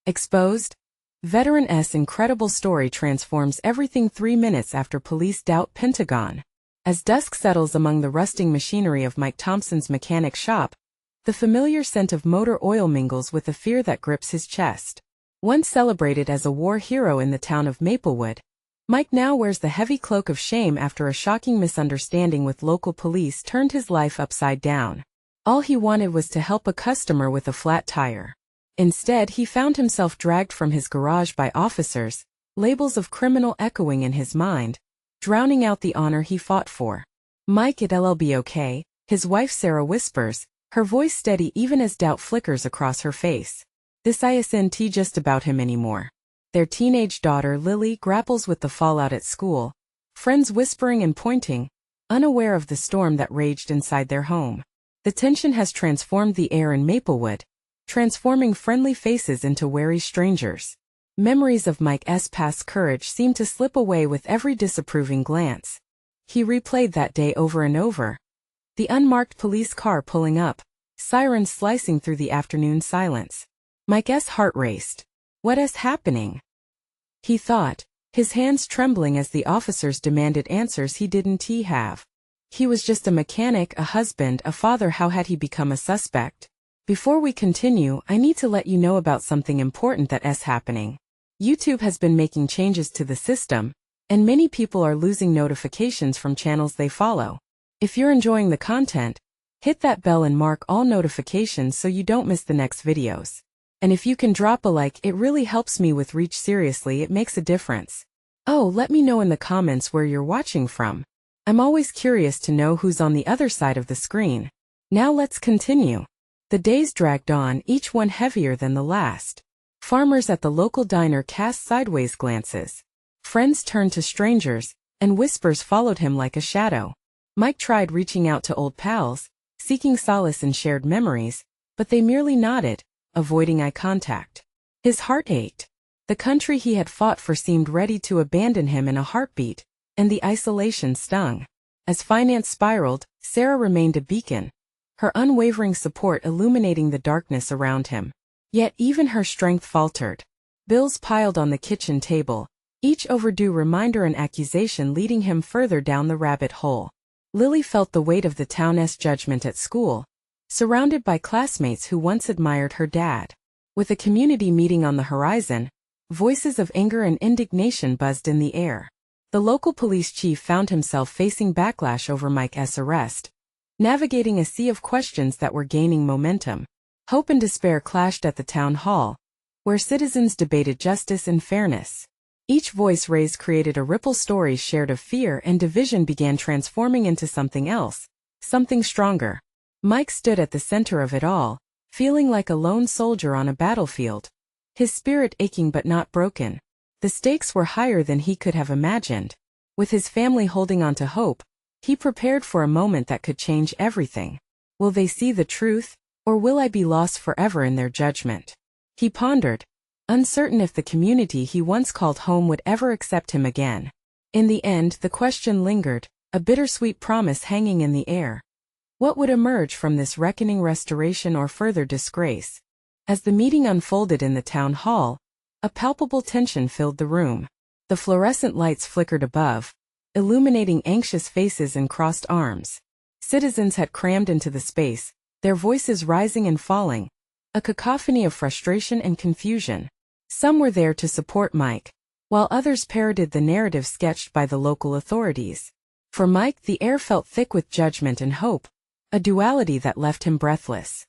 Exposed? Veteran S' incredible story transforms everything 3 minutes after police doubt Pentagon. As dusk settles among the rusting machinery of Mike Thompson's mechanic shop, the familiar scent of motor oil mingles with the fear that grips his chest. Once celebrated as a war hero in the town of Maplewood, Mike now wears the heavy cloak of shame after a shocking misunderstanding with local police turned his life upside down. All he wanted was to help a customer with a flat tire. Instead, he found himself dragged from his garage by officers, labels of criminal echoing in his mind, drowning out the honor he fought for. "Mike, it'll be okay," his wife Sarah whispers, her voice steady even as doubt flickers across her face. This isn't just about him anymore. Their teenage daughter Lily grapples with the fallout at school, friends whispering and pointing, unaware of the storm that raged inside their home. The tension has transformed the air in Maplewood, transforming friendly faces into wary strangers. Memories of Mike's past courage seem to slip away with every disapproving glance. He replayed that day over and over. The unmarked police car pulling up, sirens slicing through the afternoon silence. Mike's heart raced. What's happening? He thought, his hands trembling as the officers demanded answers he didn't have. He was just a mechanic, a husband, a father. How had he become a suspect? Before we continue, I need to let you know about something important that's happening. YouTube has been making changes to the system, and many people are losing notifications from channels they follow. If you're enjoying the content, hit that bell and mark all notifications so you don't miss the next videos. And if you can drop a like, it really helps me with reach. Seriously, it makes a difference. Oh, let me know in the comments where you're watching from. I'm always curious to know who's on the other side of the screen. Now let's continue. The days dragged on, each one heavier than the last. Farmers at the local diner cast sideways glances. Friends turned to strangers, and whispers followed him like a shadow. Mike tried reaching out to old pals, seeking solace in shared memories, but they merely nodded, avoiding eye contact. His heart ached. The country he had fought for seemed ready to abandon him in a heartbeat, and the isolation stung. As finance spiraled, Sarah remained a beacon, her unwavering support illuminating the darkness around him. Yet even her strength faltered. Bills piled on the kitchen table, each overdue reminder and accusation leading him further down the rabbit hole. Lily felt the weight of the town's judgment at school, surrounded by classmates who once admired her dad. With a community meeting on the horizon, voices of anger and indignation buzzed in the air. The local police chief found himself facing backlash over Mike's arrest, navigating a sea of questions that were gaining momentum. Hope and despair clashed at the town hall, where citizens debated justice and fairness. Each voice raised created a ripple. Stories shared of fear and division began transforming into something else, something stronger. Mike stood at the center of it all, feeling like a lone soldier on a battlefield. His spirit aching but not broken. The stakes were higher than he could have imagined. With his family holding on to hope, he prepared for a moment that could change everything. Will they see the truth, or will I be lost forever in their judgment? He pondered, uncertain if the community he once called home would ever accept him again. In the end, the question lingered, a bittersweet promise hanging in the air. What would emerge from this reckoning, restoration or further disgrace? As the meeting unfolded in the town hall, a palpable tension filled the room. The fluorescent lights flickered above, illuminating anxious faces and crossed arms. Citizens had crammed into the space, their voices rising and falling, a cacophony of frustration and confusion. Some were there to support Mike, while others parroted the narrative sketched by the local authorities. For Mike, the air felt thick with judgment and hope, a duality that left him breathless.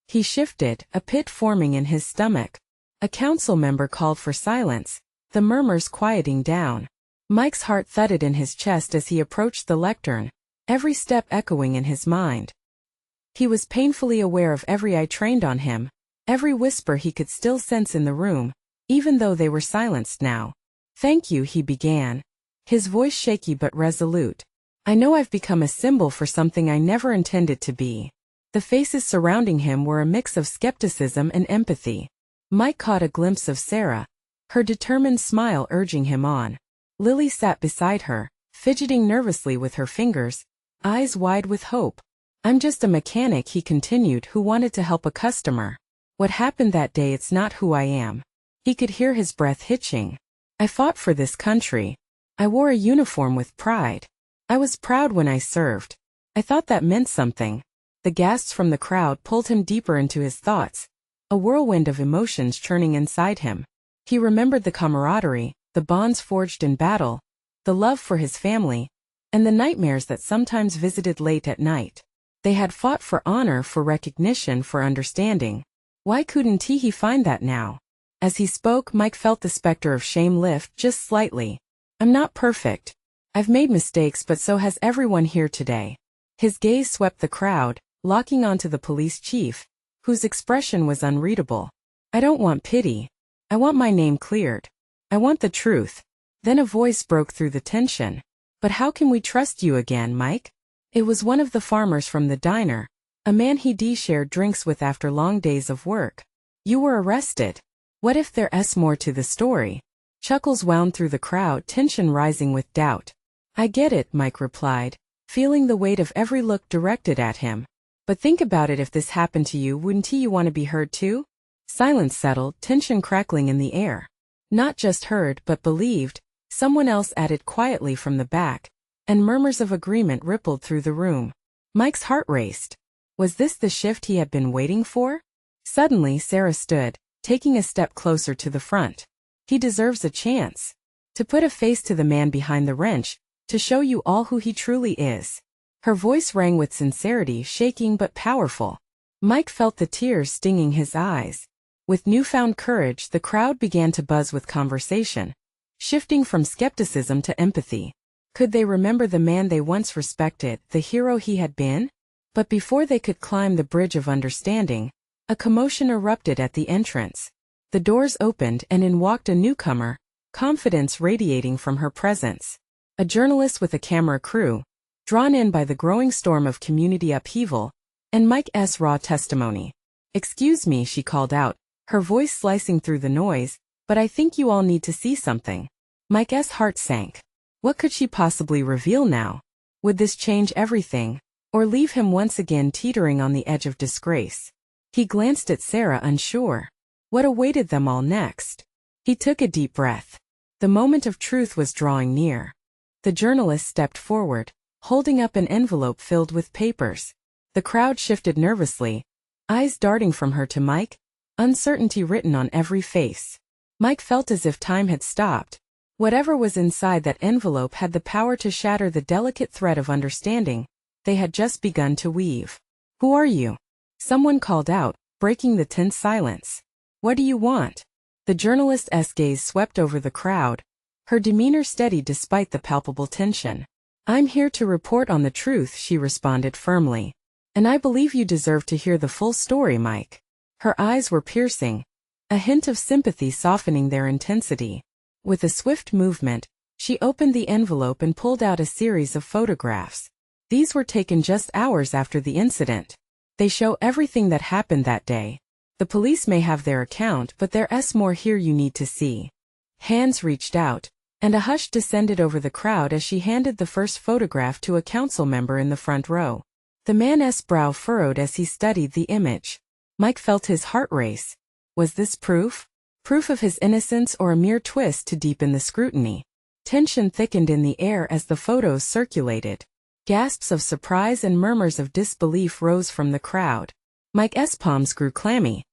He shifted, a pit forming in his stomach. A council member called for silence, the murmurs quieting down. Mike's heart thudded in his chest as he approached the lectern, every step echoing in his mind. He was painfully aware of every eye trained on him, every whisper he could still sense in the room, even though they were silenced now. "Thank you," he began, his voice shaky but resolute. "I know I've become a symbol for something I never intended to be." The faces surrounding him were a mix of skepticism and empathy. Mike caught a glimpse of Sarah, her determined smile urging him on. Lily sat beside her, fidgeting nervously with her fingers, eyes wide with hope. "I'm just a mechanic," he continued, "who wanted to help a customer. What happened that day, it's not who I am. He could hear his breath hitching. I fought for this country. I wore a uniform with pride. I was proud when I served. I thought that meant something. The gasps from the crowd pulled him deeper into his thoughts, a whirlwind of emotions churning inside him. He remembered the camaraderie, the bonds forged in battle, the love for his family, and the nightmares that sometimes visited late at night. They had fought for honor, for recognition, for understanding. Why couldn't he find that now? As he spoke, Mike felt the specter of shame lift just slightly. I'm not perfect. I've made mistakes, but so has everyone here today. His gaze swept the crowd, locking onto the police chief, whose expression was unreadable. I don't want pity. I want my name cleared. I want the truth. Then a voice broke through the tension. But how can we trust you again, Mike? It was one of the farmers from the diner, a man he'd shared drinks with after long days of work. You were arrested. What if there's more to the story? Chuckles wound through the crowd, tension rising with doubt. I get it, Mike replied, feeling the weight of every look directed at him. But think about it, if this happened to you, wouldn't you want to be heard too? Silence settled, tension crackling in the air. Not just heard, but believed, someone else added quietly from the back, and murmurs of agreement rippled through the room. Mike's heart raced. Was this the shift he had been waiting for? Suddenly Sarah stood, taking a step closer to the front. He deserves a chance. To put a face to the man behind the wrench, to show you all who he truly is. Her voice rang with sincerity, shaking but powerful. Mike felt the tears stinging his eyes. With newfound courage, the crowd began to buzz with conversation, shifting from skepticism to empathy. Could they remember the man they once respected, the hero he had been? But before they could climb the bridge of understanding, a commotion erupted at the entrance. The doors opened and in walked a newcomer, confidence radiating from her presence. A journalist with a camera crew, drawn in by the growing storm of community upheaval, and Mike's raw testimony. Excuse me, she called out, her voice slicing through the noise, but I think you all need to see something. Mike's heart sank. What could she possibly reveal now? Would this change everything, or leave him once again teetering on the edge of disgrace? He glanced at Sarah, unsure. What awaited them all next? He took a deep breath. The moment of truth was drawing near. The journalist stepped forward, holding up an envelope filled with papers. The crowd shifted nervously, eyes darting from her to Mike, uncertainty written on every face. Mike felt as if time had stopped. Whatever was inside that envelope had the power to shatter the delicate thread of understanding they had just begun to weave. Who are you? Someone called out, breaking the tense silence. What do you want? The journalist's gaze swept over the crowd, her demeanor steady despite the palpable tension. I'm here to report on the truth, she responded firmly. And I believe you deserve to hear the full story, Mike. Her eyes were piercing, a hint of sympathy softening their intensity. With a swift movement, she opened the envelope and pulled out a series of photographs. These were taken just hours after the incident. They show everything that happened that day. The police may have their account, but there's more here you need to see. Hands reached out, and a hush descended over the crowd as she handed the first photograph to a council member in the front row. The man's brow furrowed as he studied the image. Mike felt his heart race. Was this proof? Proof of his innocence, or a mere twist to deepen the scrutiny? Tension thickened in the air as the photos circulated. Gasps of surprise and murmurs of disbelief rose from the crowd. Mike's palms grew clammy.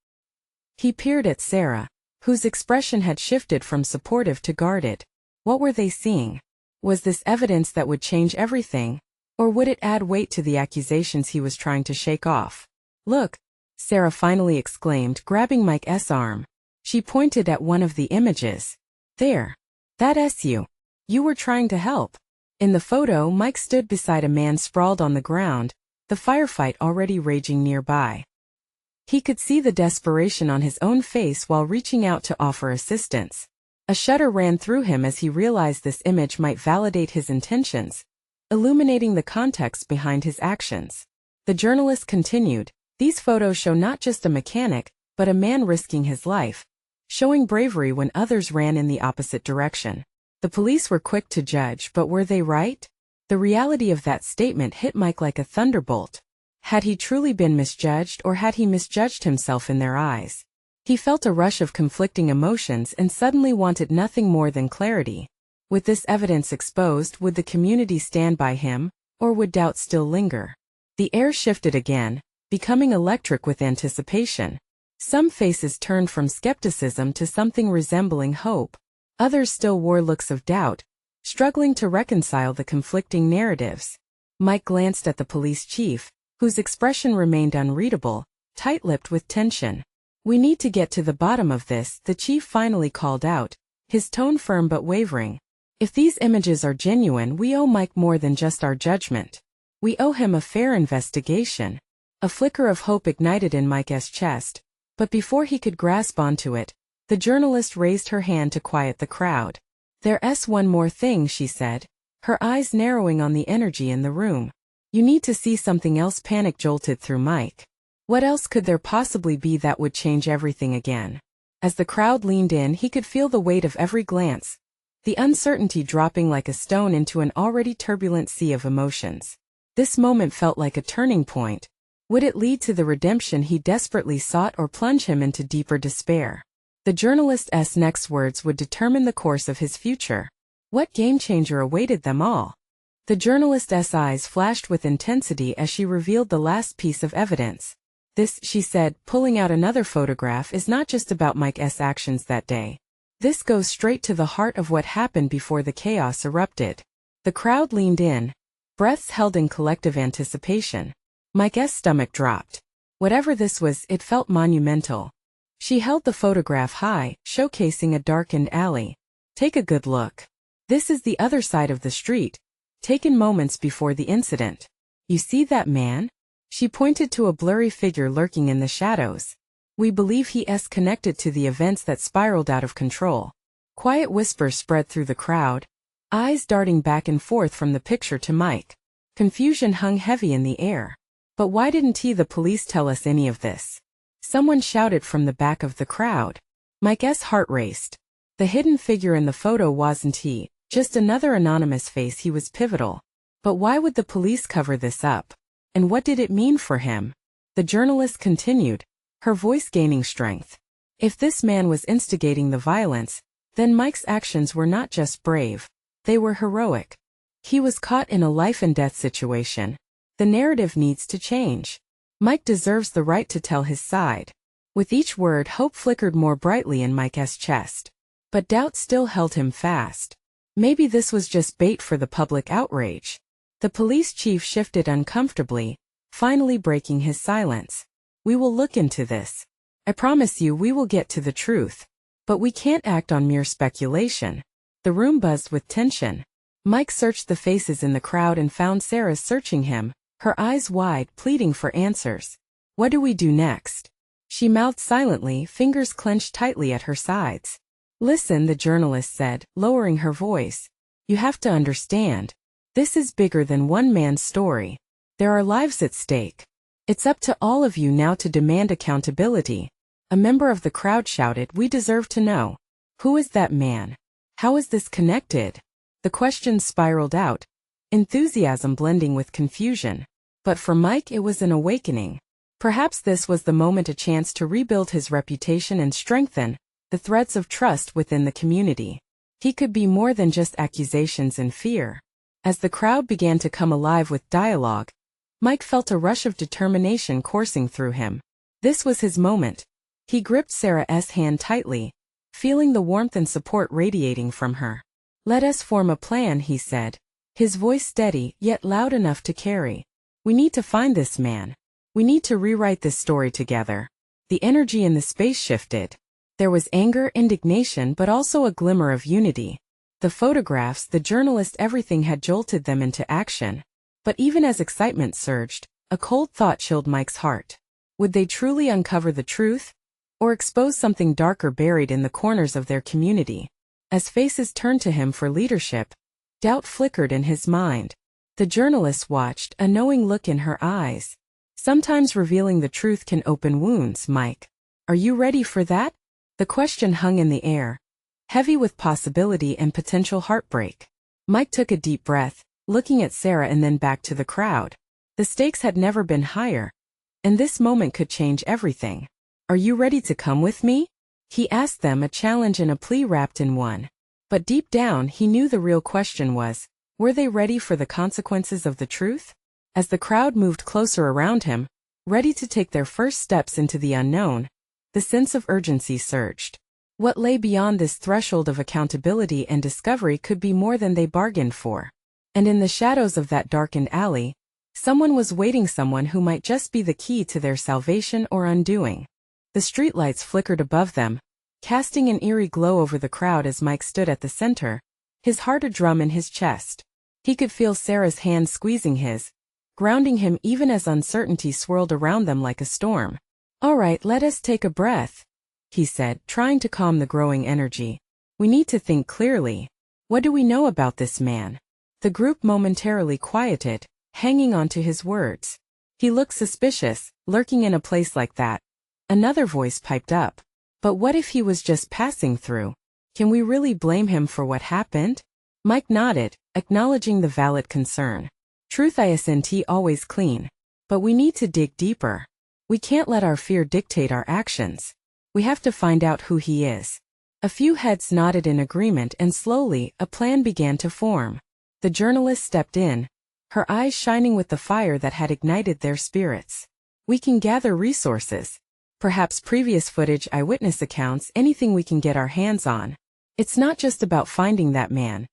He peered at Sarah, whose expression had shifted from supportive to guarded. What were they seeing? Was this evidence that would change everything, or would it add weight to the accusations he was trying to shake off? Look, Sarah finally exclaimed, grabbing Mike's arm. She pointed at one of the images. There. That's you. You were trying to help. In the photo, Mike stood beside a man sprawled on the ground, the firefight already raging nearby. He could see the desperation on his own face while reaching out to offer assistance. A shudder ran through him as he realized this image might validate his intentions, illuminating the context behind his actions. The journalist continued, these photos show not just a mechanic, but a man risking his life, showing bravery when others ran in the opposite direction. The police were quick to judge, but were they right? The reality of that statement hit Mike like a thunderbolt. Had he truly been misjudged, or had he misjudged himself in their eyes? He felt a rush of conflicting emotions and suddenly wanted nothing more than clarity. With this evidence exposed, would the community stand by him, or would doubt still linger? The air shifted again, becoming electric with anticipation. Some faces turned from skepticism to something resembling hope. Others still wore looks of doubt, struggling to reconcile the conflicting narratives. Mike glanced at the police chief, whose expression remained unreadable, tight-lipped with tension. "We need to get to the bottom of this," the chief finally called out, his tone firm but wavering. "If these images are genuine, we owe Mike more than just our judgment. We owe him a fair investigation." A flicker of hope ignited in Mike's chest, but before he could grasp onto it, the journalist raised her hand to quiet the crowd. "There's one more thing," she said, her eyes narrowing on the energy in the room. "You need to see something else." Panic jolted through Mike. What else could there possibly be that would change everything again? As the crowd leaned in, he could feel the weight of every glance, the uncertainty dropping like a stone into an already turbulent sea of emotions. This moment felt like a turning point. Would it lead to the redemption he desperately sought, or plunge him into deeper despair? The journalist's next words would determine the course of his future. What game-changer awaited them all? The journalist's eyes flashed with intensity as she revealed the last piece of evidence. "This," she said, pulling out another photograph, "is not just about Mike's actions that day. This goes straight to the heart of what happened before the chaos erupted." The crowd leaned in, breaths held in collective anticipation. Mike's stomach dropped. Whatever this was, it felt monumental. She held the photograph high, showcasing a darkened alley. "Take a good look. This is the other side of the street, taken moments before the incident. You see that man?" She pointed to a blurry figure lurking in the shadows. "We believe he is connected to the events that spiraled out of control." Quiet whispers spread through the crowd, eyes darting back and forth from the picture to Mike. Confusion hung heavy in the air. "But why didn't the police tell us any of this?" someone shouted from the back of the crowd. Mike's heart raced. The hidden figure in the photo wasn't he, just another anonymous face. He was pivotal. But why would the police cover this up? And what did it mean for him? The journalist continued, her voice gaining strength. If this man was instigating the violence, then Mike's actions were not just brave, they were heroic. He was caught in a life-and-death situation. The narrative needs to change. Mike deserves the right to tell his side. With each word, hope flickered more brightly in Mike's chest. But doubt still held him fast. Maybe this was just bait for the public outrage. The police chief shifted uncomfortably, finally breaking his silence. "We will look into this. I promise you we will get to the truth. But we can't act on mere speculation." The room buzzed with tension. Mike searched the faces in the crowd and found Sarah searching him, her eyes wide, pleading for answers. "What do we do next?" She mouthed silently, fingers clenched tightly at her sides. "Listen," the journalist said, lowering her voice. "You have to understand. This is bigger than one man's story. There are lives at stake. It's up to all of you now to demand accountability." A member of the crowd shouted, "We deserve to know. Who is that man? How is this connected?" The questions spiraled out, enthusiasm blending with confusion. But for Mike it was an awakening. Perhaps this was the moment, a chance to rebuild his reputation and strengthen the threads of trust within the community. He could be more than just accusations and fear. As the crowd began to come alive with dialogue, Mike felt a rush of determination coursing through him. This was his moment. He gripped Sarah's hand tightly, feeling the warmth and support radiating from her. "Let us form a plan," he said, his voice steady yet loud enough to carry. "We need to find this man. We need to rewrite this story together." The energy in the space shifted. There was anger, indignation, but also a glimmer of unity. The photographs, the journalist, everything had jolted them into action. But even as excitement surged, a cold thought chilled Mike's heart. Would they truly uncover the truth? Or expose something darker buried in the corners of their community? As faces turned to him for leadership, doubt flickered in his mind. The journalist watched, a knowing look in her eyes. "Sometimes revealing the truth can open wounds, Mike. Are you ready for that?" The question hung in the air, heavy with possibility and potential heartbreak. Mike took a deep breath, looking at Sarah and then back to the crowd. The stakes had never been higher, and this moment could change everything. "Are you ready to come with me?" he asked them, a challenge and a plea wrapped in one. But deep down he knew the real question was, were they ready for the consequences of the truth? As the crowd moved closer around him, ready to take their first steps into the unknown, the sense of urgency surged. What lay beyond this threshold of accountability and discovery could be more than they bargained for. And in the shadows of that darkened alley, someone was waiting, someone who might just be the key to their salvation or undoing. The streetlights flickered above them, casting an eerie glow over the crowd as Mike stood at the center, his heart a drum in his chest. He could feel Sarah's hand squeezing his, grounding him even as uncertainty swirled around them like a storm. "All right, let us take a breath," he said, trying to calm the growing energy. "We need to think clearly. What do we know about this man?" The group momentarily quieted, hanging on to his words. "He looked suspicious, lurking in a place like that." Another voice piped up. "But what if he was just passing through? Can we really blame him for what happened?" Mike nodded, acknowledging the valid concern. "Truth isn't always clean. But we need to dig deeper. We can't let our fear dictate our actions. We have to find out who he is." A few heads nodded in agreement, and slowly, a plan began to form. The journalist stepped in, her eyes shining with the fire that had ignited their spirits. "We can gather resources. Perhaps previous footage, eyewitness accounts, anything we can get our hands on. It's not just about finding that man.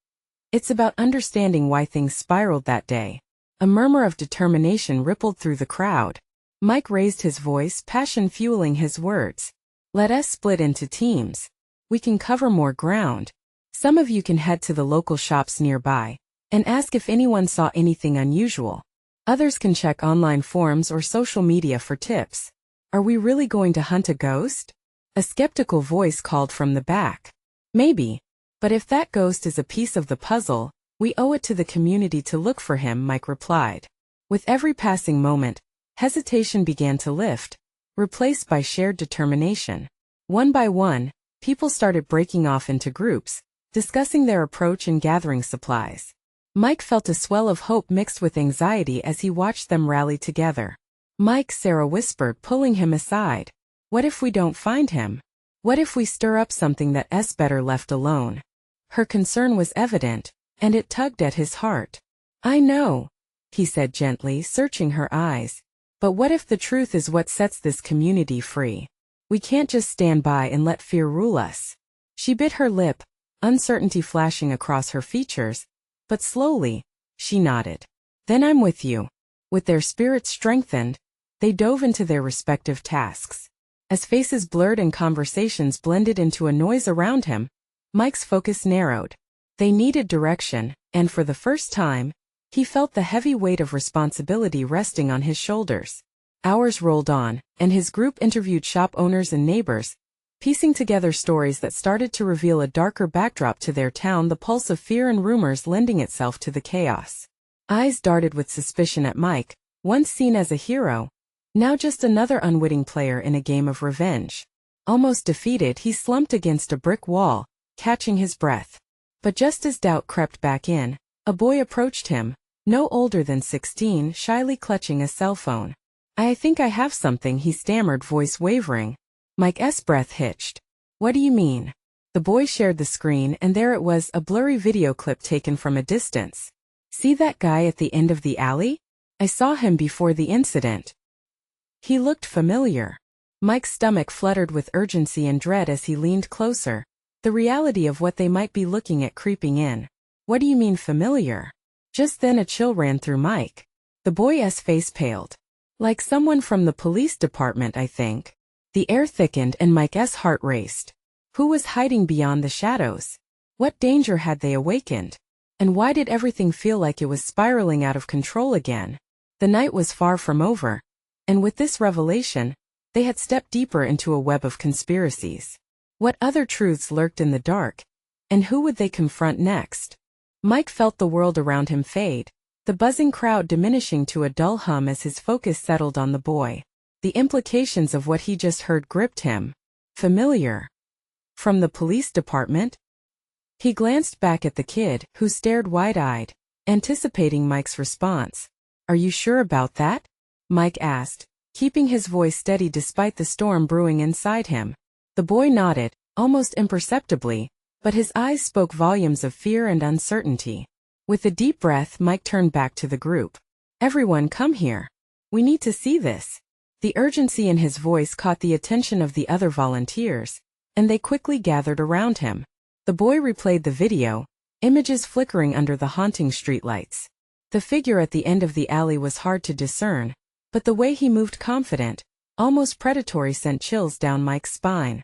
It's about understanding why things spiraled that day." A murmur of determination rippled through the crowd. Mike raised his voice, passion fueling his words. "Let us split into teams. We can cover more ground. Some of you can head to the local shops nearby and ask if anyone saw anything unusual. Others can check online forums or social media for tips. Are we really going to hunt a ghost?" A skeptical voice called from the back. "Maybe. But if that ghost is a piece of the puzzle, we owe it to the community to look for him," Mike replied. With every passing moment, hesitation began to lift, replaced by shared determination. One by one, people started breaking off into groups, discussing their approach and gathering supplies. Mike felt a swell of hope mixed with anxiety as he watched them rally together. "Mike," Sarah whispered, pulling him aside. "What if we don't find him? What if we stir up something that's better left alone?" Her concern was evident, and it tugged at his heart. "I know," he said gently, searching her eyes. "But what if the truth is what sets this community free? We can't just stand by and let fear rule us." She bit her lip, uncertainty flashing across her features, but slowly, she nodded. "Then I'm with you." With their spirits strengthened, they dove into their respective tasks. As faces blurred and conversations blended into a noise around him, Mike's focus narrowed. They needed direction, and for the first time, he felt the heavy weight of responsibility resting on his shoulders. Hours rolled on, and his group interviewed shop owners and neighbors, piecing together stories that started to reveal a darker backdrop to their town, the pulse of fear and rumors lending itself to the chaos. Eyes darted with suspicion at Mike, once seen as a hero, now just another unwitting player in a game of revenge. Almost defeated, he slumped against a brick wall, catching his breath. But just as doubt crept back in, a boy approached him, no older than 16, shyly clutching a cell phone. I think I have something," he stammered, voice wavering. Mike's breath hitched. "What do you mean?" The boy shared the screen, and there it was, a blurry video clip taken from a distance. "See that guy at the end of the alley? I saw him before the incident. He looked familiar." Mike's stomach fluttered with urgency and dread as he leaned closer, the reality of what they might be looking at creeping in. "What do you mean familiar?" Just then a chill ran through Mike. The boy's face paled. "Like someone from the police department, I think." The air thickened and Mike's heart raced. Who was hiding beyond the shadows? What danger had they awakened? And why did everything feel like it was spiraling out of control again? The night was far from over, and with this revelation, they had stepped deeper into a web of conspiracies. What other truths lurked in the dark? And who would they confront next? Mike felt the world around him fade, the buzzing crowd diminishing to a dull hum as his focus settled on the boy. The implications of what he just heard gripped him. Familiar. From the police department? He glanced back at the kid, who stared wide-eyed, anticipating Mike's response. Are you sure about that? Mike asked, keeping his voice steady despite the storm brewing inside him. The boy nodded, almost imperceptibly, but his eyes spoke volumes of fear and uncertainty. With a deep breath, Mike turned back to the group. Everyone, come here. We need to see this. The urgency in his voice caught the attention of the other volunteers, and they quickly gathered around him. The boy replayed the video, images flickering under the haunting streetlights. The figure at the end of the alley was hard to discern, but the way he moved, confident, almost predatory, sent chills down Mike's spine.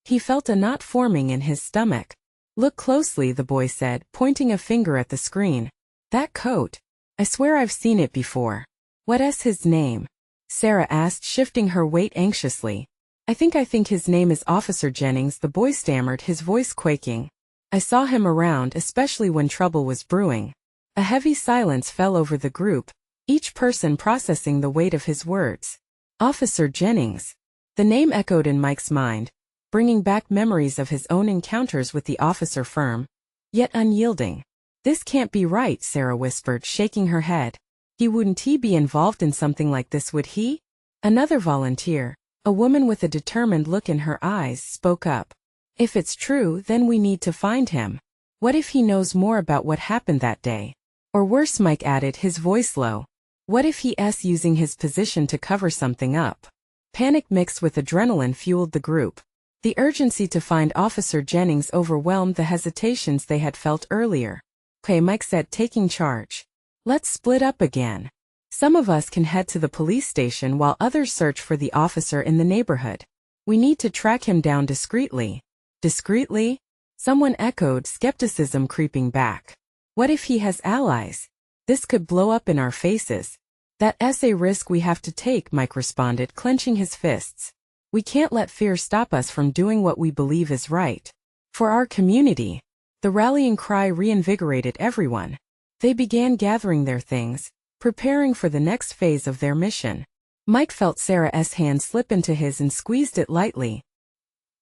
He felt a knot forming in his stomach. Look closely, the boy said, pointing a finger at the screen. That coat. I swear I've seen it before. What's his name? Sarah asked, shifting her weight anxiously. I think his name is Officer Jennings, the boy stammered, his voice quaking. I saw him around, especially when trouble was brewing. A heavy silence fell over the group, each person processing the weight of his words. Officer Jennings. The name echoed in Mike's mind, bringing back memories of his own encounters with the officer, firm, yet unyielding. This can't be right, Sarah whispered, shaking her head. Wouldn't he be involved in something like this, would he? Another volunteer, a woman with a determined look in her eyes, spoke up. If it's true, then we need to find him. What if he knows more about what happened that day? Or worse, Mike added, his voice low. What if he's using his position to cover something up? Panic mixed with adrenaline fueled the group. The urgency to find Officer Jennings overwhelmed the hesitations they had felt earlier. Okay, Mike said, taking charge. Let's split up again. Some of us can head to the police station while others search for the officer in the neighborhood. We need to track him down discreetly. Discreetly? Someone echoed, skepticism creeping back. What if he has allies? This could blow up in our faces. That's a risk we have to take, Mike responded, clenching his fists. We can't let fear stop us from doing what we believe is right. For our community. The rallying cry reinvigorated everyone. They began gathering their things, preparing for the next phase of their mission. Mike felt Sarah's hand slip into his and squeezed it lightly.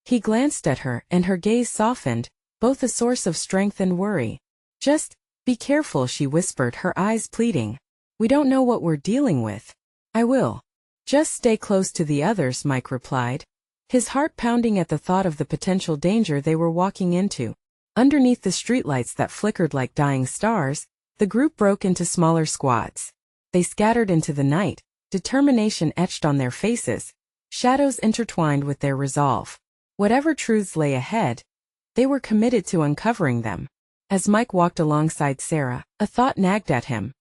He glanced at her, and her gaze softened, both a source of strength and worry. Just be careful, she whispered, her eyes pleading. We don't know what we're dealing with. I will. Just stay close to the others, Mike replied, his heart pounding at the thought of the potential danger they were walking into. Underneath the streetlights that flickered like dying stars, the group broke into smaller squads. They scattered into the night, determination etched on their faces, shadows intertwined with their resolve. Whatever truths lay ahead, they were committed to uncovering them. As Mike walked alongside Sarah, a thought nagged at him.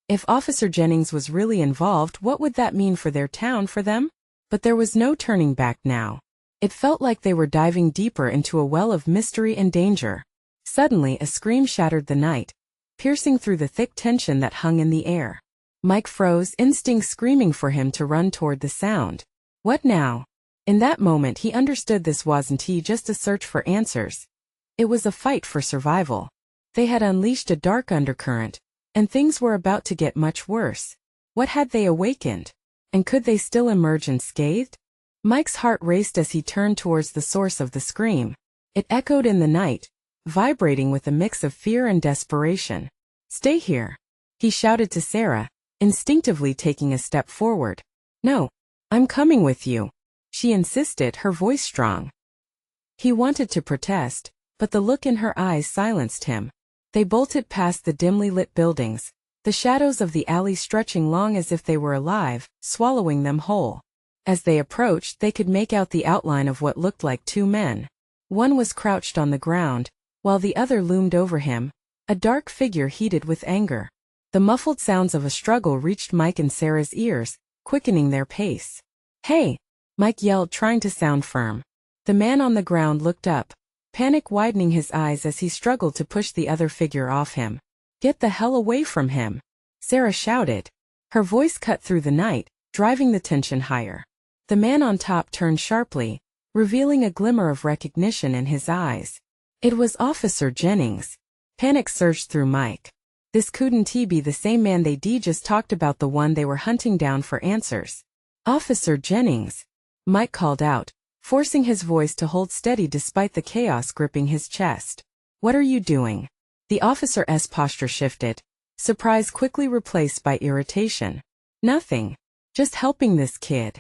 If Officer Jennings was really involved, what would that mean for their town, for them? But there was no turning back now. It felt like they were diving deeper into a well of mystery and danger. Suddenly, a scream shattered the night, piercing through the thick tension that hung in the air. Mike froze, instinct screaming for him to run toward the sound. What now? In that moment he understood this wasn't just a search for answers. It was a fight for survival. They had unleashed a dark undercurrent, and things were about to get much worse. What had they awakened? And could they still emerge unscathed? Mike's heart raced as he turned towards the source of the scream. It echoed in the night, vibrating with a mix of fear and desperation. Stay here, he shouted to Sarah, instinctively taking a step forward. No, I'm coming with you, she insisted, her voice strong. He wanted to protest, but the look in her eyes silenced him. They bolted past the dimly lit buildings, the shadows of the alley stretching long as if they were alive, swallowing them whole. As they approached, they could make out the outline of what looked like two men. One was crouched on the ground, while the other loomed over him, a dark figure heated with anger. The muffled sounds of a struggle reached Mike and Sarah's ears, quickening their pace. Hey! Mike yelled, trying to sound firm. The man on the ground looked up, panic widening his eyes as he struggled to push the other figure off him. Get the hell away from him! Sarah shouted. Her voice cut through the night, driving the tension higher. The man on top turned sharply, revealing a glimmer of recognition in his eyes. It was Officer Jennings. Panic surged through Mike. This couldn't be the same man they just talked about, the one they were hunting down for answers. Officer Jennings, Mike called out, forcing his voice to hold steady despite the chaos gripping his chest. What are you doing? The officer's posture shifted, surprise quickly replaced by irritation. Nothing. Just helping this kid.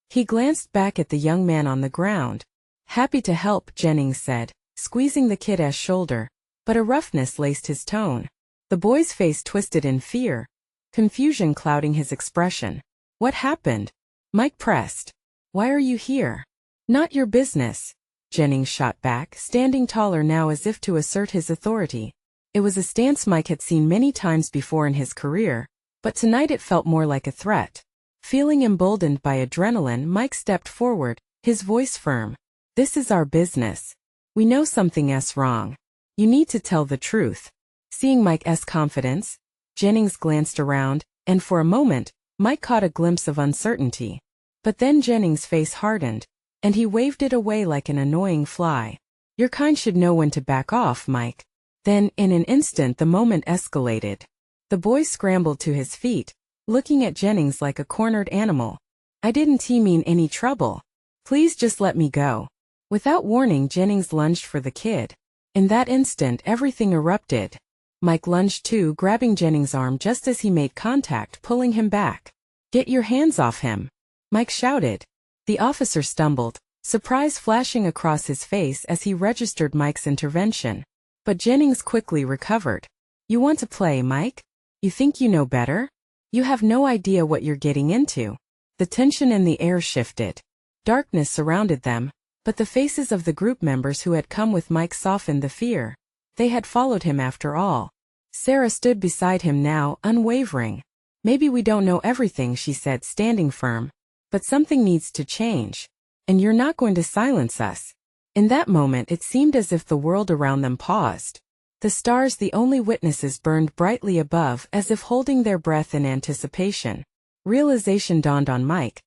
He glanced back at the young man on the ground. Happy to help, Jennings said, squeezing the kid's shoulder, but a roughness laced his tone. The boy's face twisted in fear, confusion clouding his expression. What happened? Mike pressed. Why are you here? Not your business, Jennings shot back, standing taller now as if to assert his authority. It was a stance Mike had seen many times before in his career, but tonight it felt more like a threat. Feeling emboldened by adrenaline, Mike stepped forward, his voice firm. This is our business. We know something's wrong. You need to tell the truth. Seeing Mike's confidence, Jennings glanced around, and for a moment, Mike caught a glimpse of uncertainty. But then Jennings' face hardened, and he waved it away like an annoying fly. Your kind should know when to back off, Mike. Then, in an instant, the moment escalated. The boy scrambled to his feet, looking at Jennings like a cornered animal. I didn't mean any trouble. Please just let me go. Without warning, Jennings lunged for the kid. In that instant, everything erupted. Mike lunged too, grabbing Jennings' arm just as he made contact, pulling him back. Get your hands off him, Mike shouted. The officer stumbled, surprise flashing across his face as he registered Mike's intervention. But Jennings quickly recovered. You want to play, Mike? You think you know better? You have no idea what you're getting into. The tension in the air shifted. Darkness surrounded them, but the faces of the group members who had come with Mike softened the fear. They had followed him after all. Sarah stood beside him now, unwavering. Maybe we don't know everything, she said, standing firm. But something needs to change. And you're not going to silence us. In that moment it seemed as if the world around them paused. The stars, the only witnesses, burned brightly above as if holding their breath in anticipation. Realization dawned on Mike.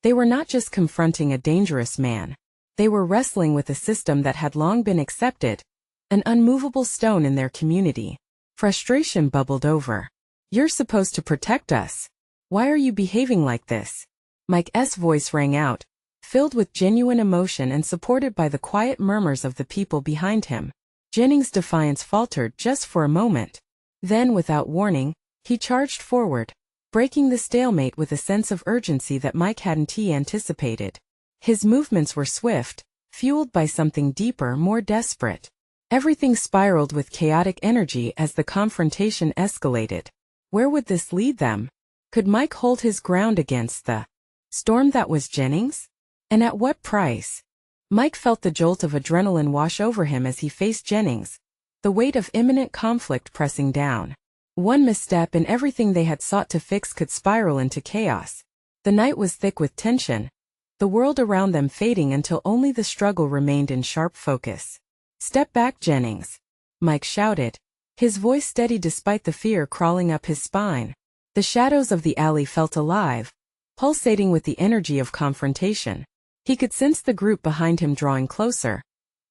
They were not just confronting a dangerous man. They were wrestling with a system that had long been accepted, an unmovable stone in their community. Frustration bubbled over. You're supposed to protect us. Why are you behaving like this? Mike's voice rang out, filled with genuine emotion and supported by the quiet murmurs of the people behind him. Jennings' defiance faltered just for a moment. Then, without warning, he charged forward, breaking the stalemate with a sense of urgency that Mike hadn't anticipated. His movements were swift, fueled by something deeper, more desperate. Everything spiraled with chaotic energy as the confrontation escalated. Where would this lead them? Could Mike hold his ground against the storm that was Jennings? And at what price? Mike felt the jolt of adrenaline wash over him as he faced Jennings, the weight of imminent conflict pressing down. One misstep and everything they had sought to fix could spiral into chaos. The night was thick with tension, the world around them fading until only the struggle remained in sharp focus. Step back, Jennings, Mike shouted, his voice steady despite the fear crawling up his spine. The shadows of the alley felt alive, pulsating with the energy of confrontation. He could sense the group behind him drawing closer,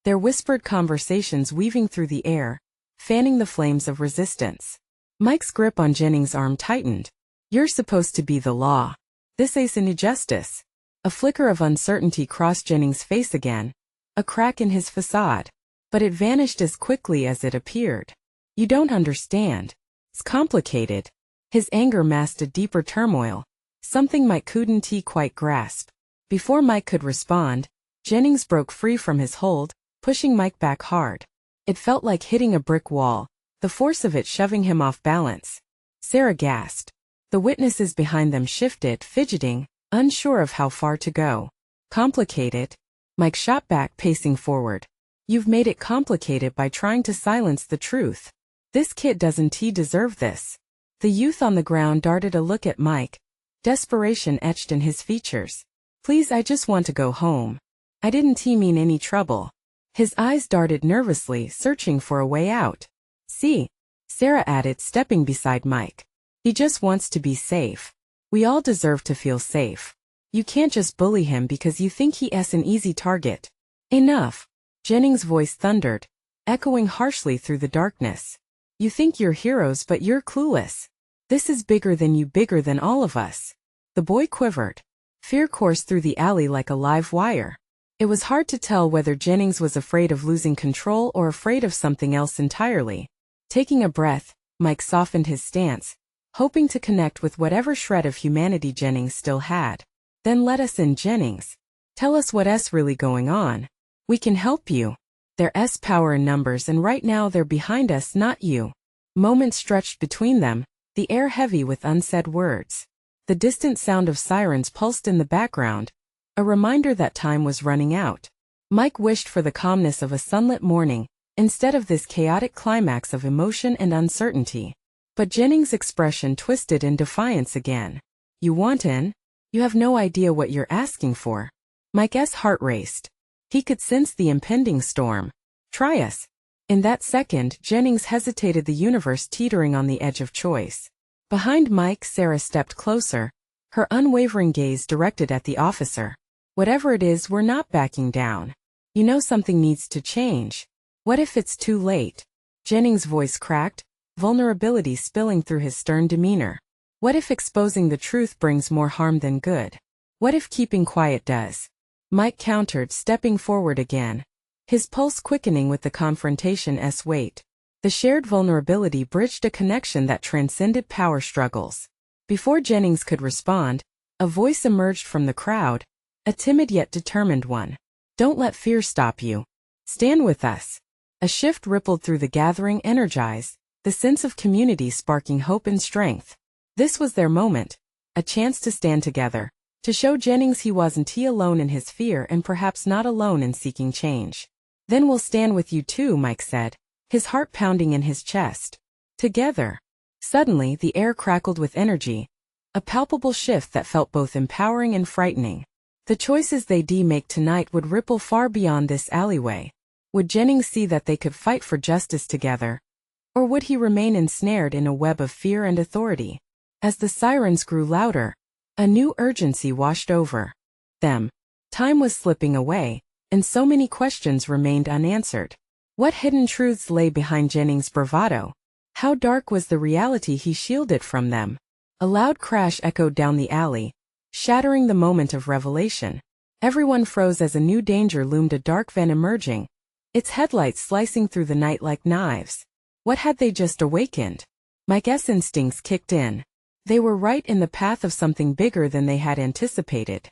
their whispered conversations weaving through the air, fanning the flames of resistance. Mike's grip on Jennings' arm tightened. You're supposed to be the law. This ain't injustice. A flicker of uncertainty crossed Jennings' face again, a crack in his facade. But it vanished as quickly as it appeared. You don't understand. It's complicated. His anger masked a deeper turmoil, something Mike couldn't quite grasp. Before Mike could respond, Jennings broke free from his hold, pushing Mike back hard. It felt like hitting a brick wall, the force of it shoving him off balance. Sarah gasped. The witnesses behind them shifted, fidgeting, unsure of how far to go. Complicated? Mike shot back, pacing forward. You've made it complicated by trying to silence the truth. This kid doesn't deserve this. The youth on the ground darted a look at Mike, desperation etched in his features. Please, I just want to go home. I didn't mean any trouble. His eyes darted nervously, searching for a way out. See, Sarah added, stepping beside Mike. He just wants to be safe. We all deserve to feel safe. You can't just bully him because you think he's an easy target. Enough. Jennings' voice thundered, echoing harshly through the darkness. You think you're heroes, but you're clueless. This is bigger than you, bigger than all of us. The boy quivered. Fear coursed through the alley like a live wire. It was hard to tell whether Jennings was afraid of losing control or afraid of something else entirely. Taking a breath, Mike softened his stance, hoping to connect with whatever shred of humanity Jennings still had. Then let us in, Jennings. Tell us what's really going on. We can help you. There's power in numbers, and right now they're behind us, not you. Moments stretched between them, the air heavy with unsaid words. The distant sound of sirens pulsed in the background, a reminder that time was running out. Mike wished for the calmness of a sunlit morning, instead of this chaotic climax of emotion and uncertainty. But Jennings' expression twisted in defiance again. You want in? You have no idea what you're asking for. Mike's heart raced. He could sense the impending storm. Try us. In that second, Jennings hesitated, the universe teetering on the edge of choice. Behind Mike, Sarah stepped closer, her unwavering gaze directed at the officer. Whatever it is, we're not backing down. You know something needs to change. What if it's too late? Jennings' voice cracked, vulnerability spilling through his stern demeanor. What if exposing the truth brings more harm than good? What if keeping quiet does? Mike countered, stepping forward again, his pulse quickening with the confrontation's weight. The shared vulnerability bridged a connection that transcended power struggles. Before Jennings could respond, a voice emerged from the crowd, a timid yet determined one. Don't let fear stop you. Stand with us. A shift rippled through the gathering, energized, the sense of community sparking hope and strength. This was their moment, a chance to stand together, to show Jennings he wasn't alone in his fear and perhaps not alone in seeking change. Then we'll stand with you too, Mike said, his heart pounding in his chest. Together. Suddenly, the air crackled with energy, a palpable shift that felt both empowering and frightening. The choices they'd make tonight would ripple far beyond this alleyway. Would Jennings see that they could fight for justice together? Or would he remain ensnared in a web of fear and authority? As the sirens grew louder, a new urgency washed over them. Time was slipping away, and so many questions remained unanswered. What hidden truths lay behind Jennings' bravado? How dark was the reality he shielded from them? A loud crash echoed down the alley, shattering the moment of revelation. Everyone froze as a new danger loomed, a dark van emerging, its headlights slicing through the night like knives. What had they just awakened? Mike's instincts kicked in. They were right in the path of something bigger than they had anticipated.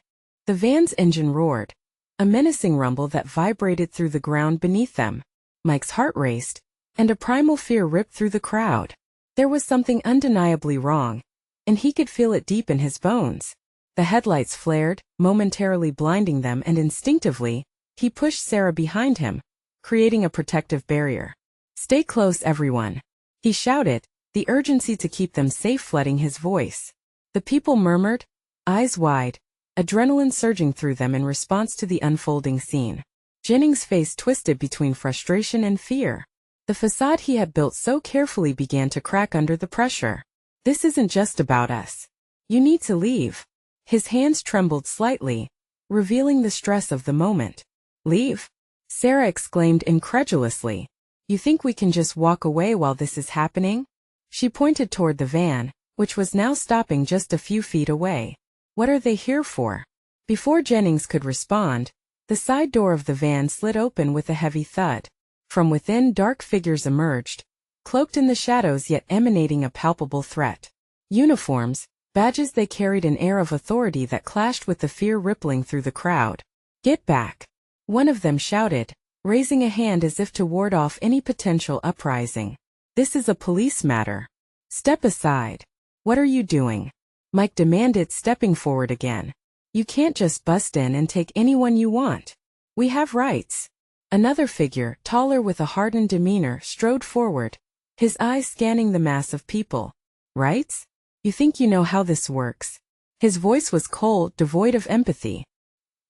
The van's engine roared, a menacing rumble that vibrated through the ground beneath them. Mike's heart raced, and a primal fear ripped through the crowd. There was something undeniably wrong, and he could feel it deep in his bones. The headlights flared, momentarily blinding them, and instinctively, he pushed Sarah behind him, creating a protective barrier. Stay close, everyone, he shouted, the urgency to keep them safe flooding his voice. The people murmured, eyes wide, adrenaline surging through them in response to the unfolding scene. Jennings' face twisted between frustration and fear. The facade he had built so carefully began to crack under the pressure. This isn't just about us. You need to leave. His hands trembled slightly, revealing the stress of the moment. Leave? Sarah exclaimed incredulously. You think we can just walk away while this is happening? She pointed toward the van, which was now stopping just a few feet away. What are they here for? Before Jennings could respond, the side door of the van slid open with a heavy thud. From within, dark figures emerged, cloaked in the shadows yet emanating a palpable threat. Uniforms, badges, they carried an air of authority that clashed with the fear rippling through the crowd. Get back! One of them shouted, raising a hand as if to ward off any potential uprising. This is a police matter. Step aside. What are you doing? Mike demanded, stepping forward again. You can't just bust in and take anyone you want. We have rights. Another figure, taller with a hardened demeanor, strode forward, his eyes scanning the mass of people. Rights? You think you know how this works? His voice was cold, devoid of empathy.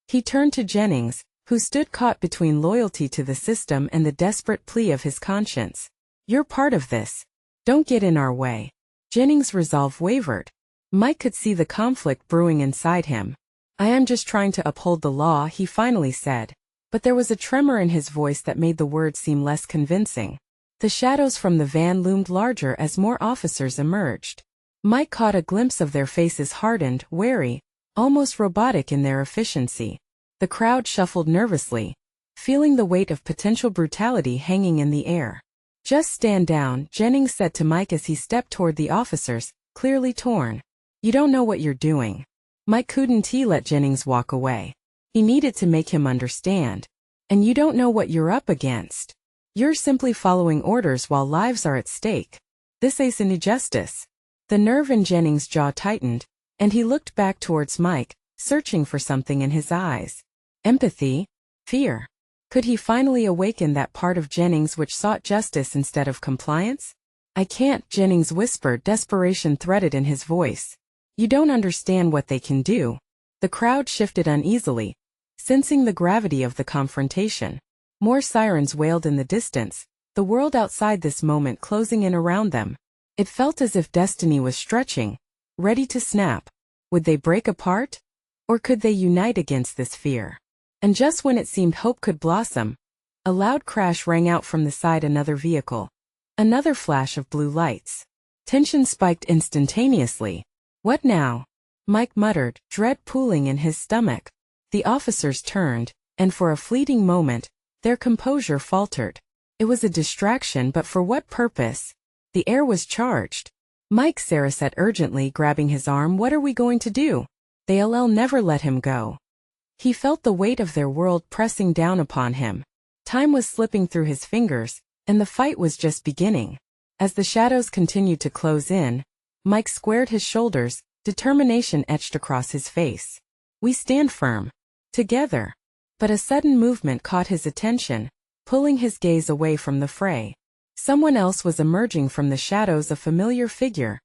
He turned to Jennings, who stood caught between loyalty to the system and the desperate plea of his conscience. You're part of this. Don't get in our way. Jennings' resolve wavered. Mike could see the conflict brewing inside him. I am just trying to uphold the law, he finally said. But there was a tremor in his voice that made the words seem less convincing. The shadows from the van loomed larger as more officers emerged. Mike caught a glimpse of their faces, hardened, wary, almost robotic in their efficiency. The crowd shuffled nervously, feeling the weight of potential brutality hanging in the air. "Just stand down," Jennings said to Mike as he stepped toward the officers, clearly torn. "You don't know what you're doing." Mike couldn't let Jennings walk away. He needed to make him understand. "And you don't know what you're up against. You're simply following orders while lives are at stake. This ain't justice." The nerve in Jennings' jaw tightened, and he looked back towards Mike, searching for something in his eyes. Empathy? Fear? Could he finally awaken that part of Jennings which sought justice instead of compliance? "I can't," Jennings whispered, desperation threaded in his voice. "You don't understand what they can do." The crowd shifted uneasily, sensing the gravity of the confrontation. More sirens wailed in the distance, the world outside this moment closing in around them. It felt as if destiny was stretching, ready to snap. Would they break apart? Or could they unite against this fear? And just when it seemed hope could blossom, a loud crash rang out from the side another vehicle. Another flash of blue lights. Tension spiked instantaneously. "What now?" Mike muttered, dread pooling in his stomach. The officers turned, and for a fleeting moment, their composure faltered. It was a distraction, but for what purpose? The air was charged. "Mike," Sarah said urgently, grabbing his arm, "what are we going to do?" They'll never let him go. He felt the weight of their world pressing down upon him. Time was slipping through his fingers, and the fight was just beginning. As the shadows continued to close in, Mike squared his shoulders, determination etched across his face. "We stand firm. Together." But a sudden movement caught his attention, pulling his gaze away from the fray. Someone else was emerging from the shadows, a familiar figure,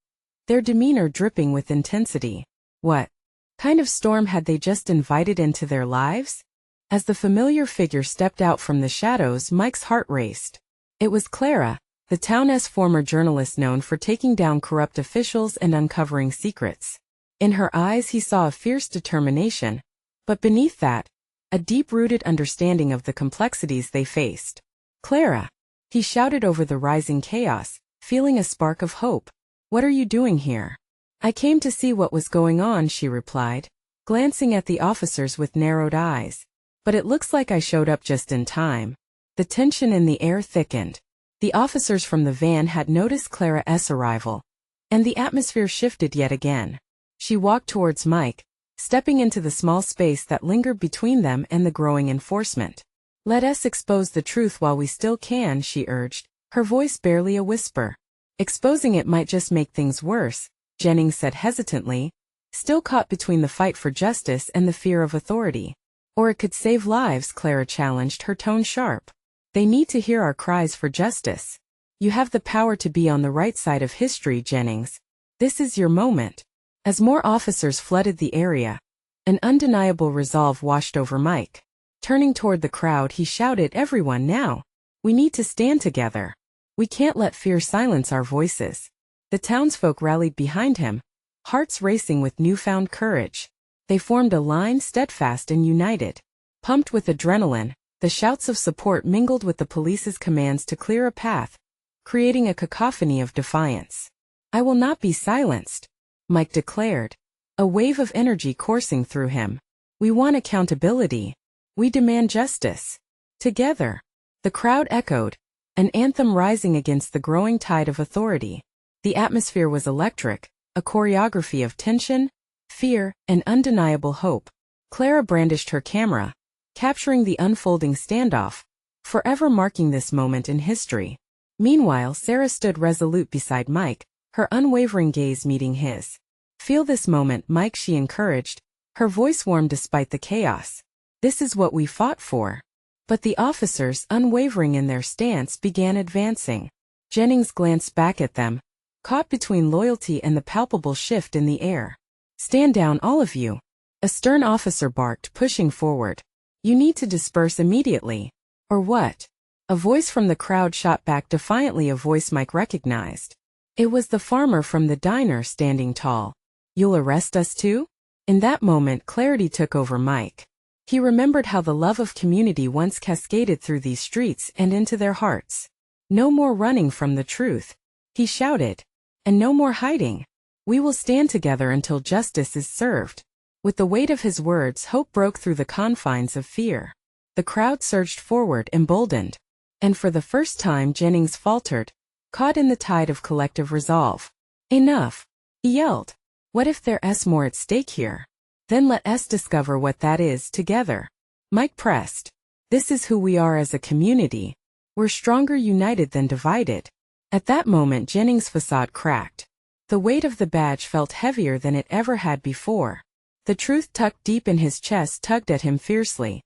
their demeanor dripping with intensity. What kind of storm had they just invited into their lives? As the familiar figure stepped out from the shadows, Mike's heart raced. It was Clara, the town's former journalist known for taking down corrupt officials and uncovering secrets. In her eyes he saw a fierce determination, but beneath that, a deep-rooted understanding of the complexities they faced. "Clara!" He shouted over the rising chaos, feeling a spark of hope. "What are you doing here?" "I came to see what was going on," she replied, glancing at the officers with narrowed eyes. "But it looks like I showed up just in time." The tension in the air thickened. The officers from the van had noticed Clara's arrival, and the atmosphere shifted yet again. She walked towards Mike, stepping into the small space that lingered between them and the growing enforcement. "Let us expose the truth while we still can," she urged, her voice barely a whisper. "Exposing it might just make things worse," Jennings said hesitantly, still caught between the fight for justice and the fear of authority. "Or it could save lives," Clara challenged, her tone sharp. "They need to hear our cries for justice. You have the power to be on the right side of history, Jennings. This is your moment." As more officers flooded the area, an undeniable resolve washed over Mike. Turning toward the crowd, he shouted, "Everyone now! We need to stand together. We can't let fear silence our voices." The townsfolk rallied behind him, hearts racing with newfound courage. They formed a line, steadfast and united. Pumped with adrenaline, the shouts of support mingled with the police's commands to clear a path, creating a cacophony of defiance. "I will not be silenced," Mike declared, a wave of energy coursing through him. "We want accountability. We demand justice." Together, the crowd echoed, an anthem rising against the growing tide of authority. The atmosphere was electric, a choreography of tension, fear, and undeniable hope. Clara brandished her camera, capturing the unfolding standoff, forever marking this moment in history. Meanwhile, Sarah stood resolute beside Mike, her unwavering gaze meeting his. "Feel this moment, Mike," she encouraged, her voice warm despite the chaos. "This is what we fought for." But the officers, unwavering in their stance, began advancing. Jennings glanced back at them, caught between loyalty and the palpable shift in the air. "Stand down, all of you," a stern officer barked, pushing forward. "You need to disperse immediately." "Or what?" A voice from the crowd shot back defiantly, a voice Mike recognized. It was the farmer from the diner, standing tall. "You'll arrest us too?" In that moment, clarity took over Mike. He remembered how the love of community once cascaded through these streets and into their hearts. "No more running from the truth," he shouted. "And no more hiding. We will stand together until justice is served." With the weight of his words, hope broke through the confines of fear. The crowd surged forward, emboldened. And for the first time Jennings faltered, caught in the tide of collective resolve. Enough, he yelled. What if there's more at stake here? Then let us discover what that is together. Mike pressed. This is who we are as a community. We're stronger united than divided. At that moment Jennings' facade cracked. The weight of the badge felt heavier than it ever had before. The truth tucked deep in his chest tugged at him fiercely.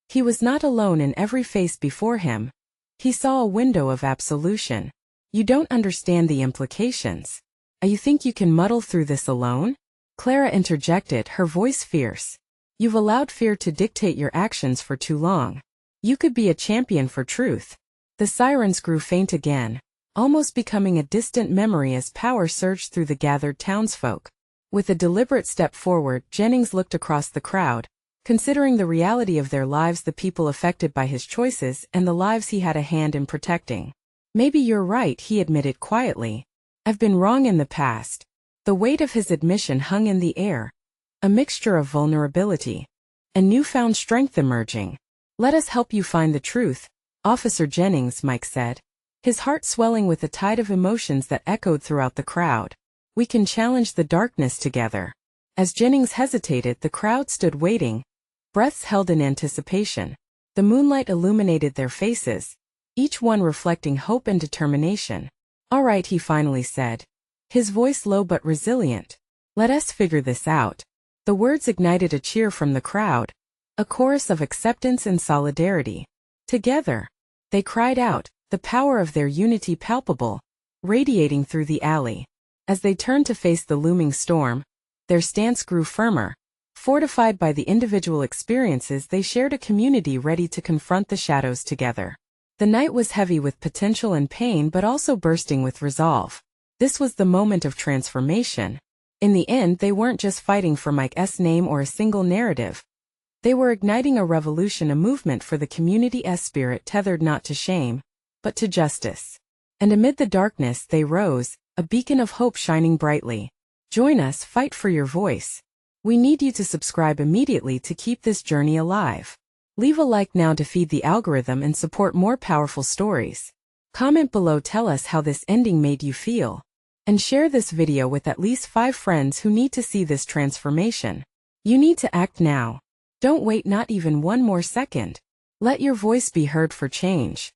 He was not alone in every face before him. He saw a window of absolution. You don't understand the implications. You think you can muddle through this alone? Clara interjected, her voice fierce. You've allowed fear to dictate your actions for too long. You could be a champion for truth. The sirens grew faint again, almost becoming a distant memory as power surged through the gathered townsfolk. With a deliberate step forward, Jennings looked across the crowd, considering the reality of their lives, the people affected by his choices, and the lives he had a hand in protecting. Maybe you're right, he admitted quietly. I've been wrong in the past. The weight of his admission hung in the air, a mixture of vulnerability and newfound strength emerging. Let us help you find the truth, Officer Jennings, Mike said, his heart swelling with a tide of emotions that echoed throughout the crowd. We can challenge the darkness together. As Jennings hesitated, the crowd stood waiting, breaths held in anticipation. The moonlight illuminated their faces, each one reflecting hope and determination. All right, he finally said, his voice low but resilient. Let us figure this out. The words ignited a cheer from the crowd, a chorus of acceptance and solidarity. Together, they cried out, the power of their unity palpable, radiating through the alley. As they turned to face the looming storm, their stance grew firmer. Fortified by the individual experiences they shared, a community ready to confront the shadows together. The night was heavy with potential and pain, but also bursting with resolve. This was the moment of transformation. In the end, they weren't just fighting for Mike's name or a single narrative. They were igniting a revolution, a movement for the community's spirit tethered not to shame, but to justice. And amid the darkness they rose, a beacon of hope shining brightly. Join us, fight for your voice. We need you to subscribe immediately to keep this journey alive. Leave a like now to feed the algorithm and support more powerful stories. Comment below, tell us how this ending made you feel. And share this video with at least 5 friends who need to see this transformation. You need to act now. Don't wait not even one more second. Let your voice be heard for change.